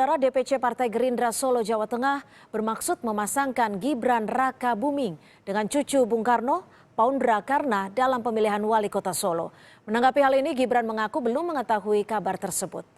Saudara, DPC Partai Gerindra Solo, Jawa Tengah bermaksud memasangkan Gibran Rakabuming dengan cucu Bung Karno, Paundra Karna dalam pemilihan wali kota Solo. Menanggapi hal ini, Gibran mengaku belum mengetahui kabar tersebut.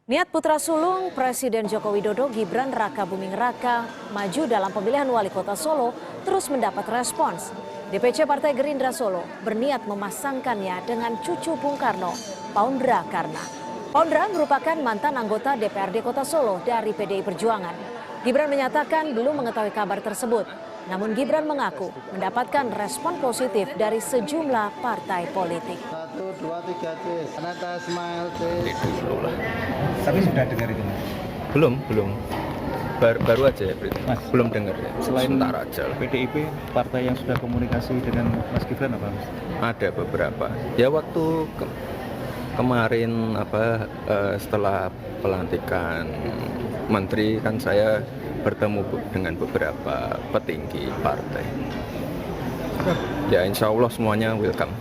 Niat putra sulung Presiden Joko Widodo, Gibran Rakabuming Raka, maju dalam pemilihan wali kota Solo terus mendapat respons. DPC Partai Gerindra Solo berniat memasangkannya dengan cucu Bung Karno, Paundra Karna. Paundra merupakan mantan anggota DPRD Kota Solo dari PDI Perjuangan. Gibran menyatakan belum mengetahui kabar tersebut. Namun Gibran mengaku mendapatkan respon positif dari sejumlah partai politik. 1, 2, 3, cis. Anata smile, cis. Tapi sudah dengar itu, Mas? Belum. Baru aja ya, Mas, belum dengar ya. Selain Sebentar aja lah. PDIP, partai yang sudah komunikasi dengan Mas Gibran apa, Mas? Ada beberapa. Ya waktu kemarin setelah pelantikan menteri kan saya bertemu dengan beberapa petinggi partai. Ya insya Allah semuanya welcome.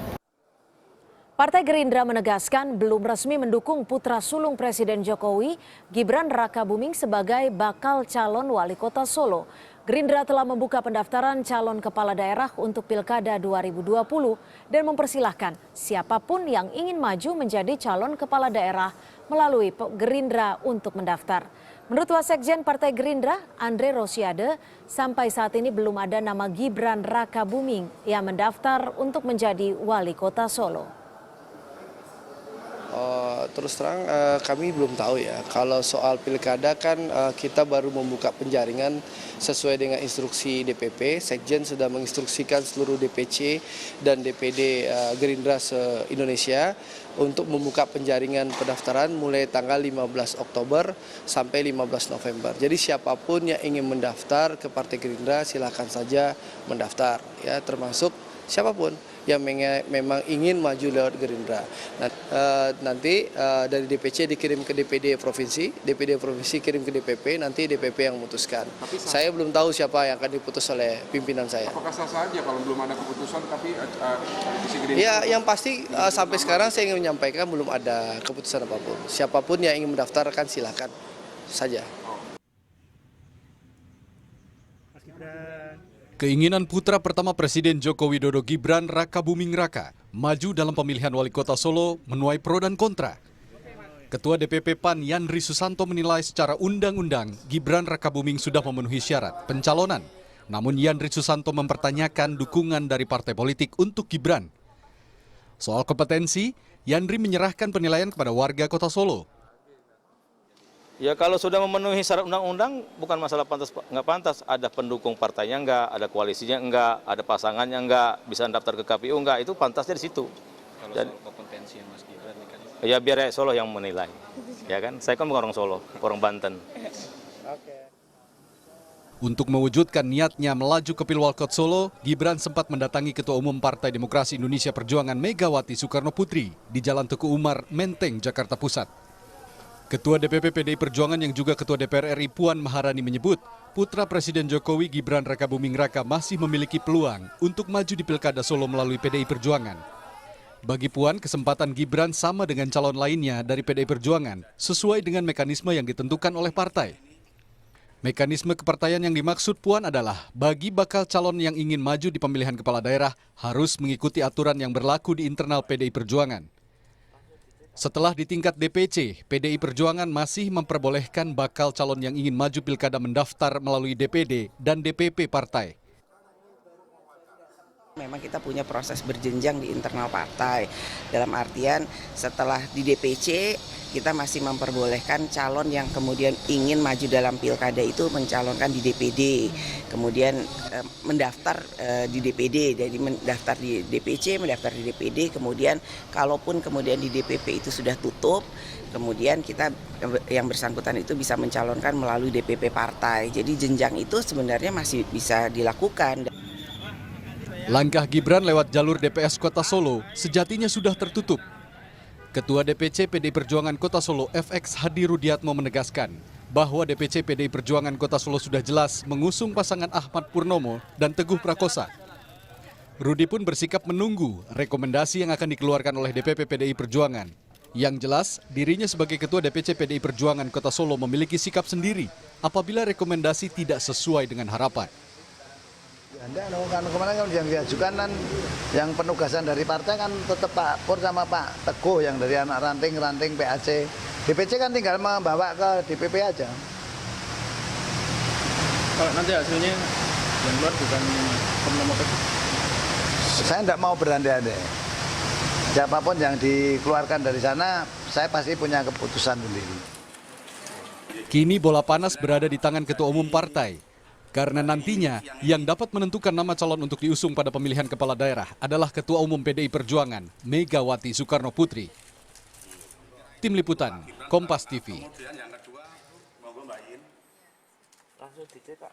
Partai Gerindra menegaskan belum resmi mendukung putra sulung Presiden Jokowi, Gibran Rakabuming sebagai bakal calon wali kota Solo. Gerindra telah membuka pendaftaran calon kepala daerah untuk Pilkada 2020 dan mempersilahkan siapapun yang ingin maju menjadi calon kepala daerah melalui Gerindra untuk mendaftar. Menurut Wasekjen Partai Gerindra, Andre Rosiade, sampai saat ini belum ada nama Gibran Rakabuming yang mendaftar untuk menjadi wali kota Solo. Terus terang kami belum tahu ya. Kalau soal pilkada kan kita baru membuka penjaringan sesuai dengan instruksi DPP. Sekjen sudah menginstruksikan seluruh DPC dan DPD Gerindra se-Indonesia untuk membuka penjaringan pendaftaran mulai tanggal 15 Oktober sampai 15 November. Jadi siapapun yang ingin mendaftar ke Partai Gerindra silakan saja mendaftar ya, termasuk siapapun yang memang ingin maju lewat Gerindra. Nanti dari DPC dikirim ke DPD provinsi kirim ke DPP, nanti DPP yang memutuskan. Saya belum tahu siapa yang akan diputus oleh pimpinan saya. Apakah sah saja kalau belum ada keputusan tapi divisi Gerindra? Ya, yang pasti sampai sekarang saya ingin menyampaikan belum ada keputusan apapun. Siapapun yang ingin mendaftarkan silakan saja. Keinginan putra pertama Presiden Joko Widodo, Gibran Rakabuming Raka, maju dalam pemilihan wali kota Solo menuai pro dan kontra. Ketua DPP PAN Yandri Susanto menilai secara undang-undang Gibran Rakabuming sudah memenuhi syarat pencalonan. Namun Yandri Susanto mempertanyakan dukungan dari partai politik untuk Gibran. Soal kompetensi, Yandri menyerahkan penilaian kepada warga kota Solo. Ya kalau sudah memenuhi syarat undang-undang bukan masalah pantas nggak pantas, ada pendukung partainya enggak, ada koalisinya enggak, ada pasangannya enggak, bisa daftar ke KPU enggak, itu pantasnya di situ. Kalau soal kompetensi Mas Gibran kan? Ya biar Solo yang menilai, ya kan? Saya kan bukan orang Solo, orang Banten. Untuk mewujudkan niatnya melaju ke Pilwalkot Solo, Gibran sempat mendatangi Ketua Umum Partai Demokrasi Indonesia Perjuangan Megawati Soekarno Putri di Jalan Teguh Umar, Menteng, Jakarta Pusat. Ketua DPP PDI Perjuangan yang juga Ketua DPR RI Puan Maharani menyebut, putra Presiden Jokowi Gibran Rakabuming Raka masih memiliki peluang untuk maju di Pilkada Solo melalui PDI Perjuangan. Bagi Puan, kesempatan Gibran sama dengan calon lainnya dari PDI Perjuangan, sesuai dengan mekanisme yang ditentukan oleh partai. Mekanisme kepartaian yang dimaksud Puan adalah bagi bakal calon yang ingin maju di pemilihan kepala daerah harus mengikuti aturan yang berlaku di internal PDI Perjuangan. Setelah di tingkat DPC, PDI Perjuangan masih memperbolehkan bakal calon yang ingin maju pilkada mendaftar melalui DPD dan DPP partai. Memang kita punya proses berjenjang di internal partai. Dalam artian setelah di DPC kita masih memperbolehkan calon yang kemudian ingin maju dalam pilkada itu mencalonkan di DPD. Kemudian mendaftar di DPD, jadi mendaftar di DPC, mendaftar di DPD. Kemudian kalaupun kemudian di DPP itu sudah tutup, kemudian kita yang bersangkutan itu bisa mencalonkan melalui DPP partai. Jadi jenjang itu sebenarnya masih bisa dilakukan. Langkah Gibran lewat jalur DPS Kota Solo sejatinya sudah tertutup. Ketua DPC PDI Perjuangan Kota Solo FX Hadi Rudiatmo menegaskan bahwa DPC PDI Perjuangan Kota Solo sudah jelas mengusung pasangan Ahmad Purnomo dan Teguh Prakosa. Rudi pun bersikap menunggu rekomendasi yang akan dikeluarkan oleh DPP PDI Perjuangan. Yang jelas, dirinya sebagai Ketua DPC PDI Perjuangan Kota Solo memiliki sikap sendiri apabila rekomendasi tidak sesuai dengan harapan. Anda kan kemarin kan yang diajukan kan yang penugasan dari partai kan tetap Pak Pur sama Pak Teguh yang dari anak ranting PAC. DPC kan tinggal membawa ke DPP aja. Kalau nanti hasilnya yang keluar bukan Purnomo Teguh. Saya tidak mau berandai-andai. Siapapun yang dikeluarkan dari sana, saya pasti punya keputusan sendiri. Kini bola panas berada di tangan Ketua Umum Partai. Karena nantinya yang dapat menentukan nama calon untuk diusung pada pemilihan kepala daerah adalah Ketua Umum PDI Perjuangan, Megawati Soekarno Putri. Tim Liputan, Kompas TV. Langsung dicek, Pak.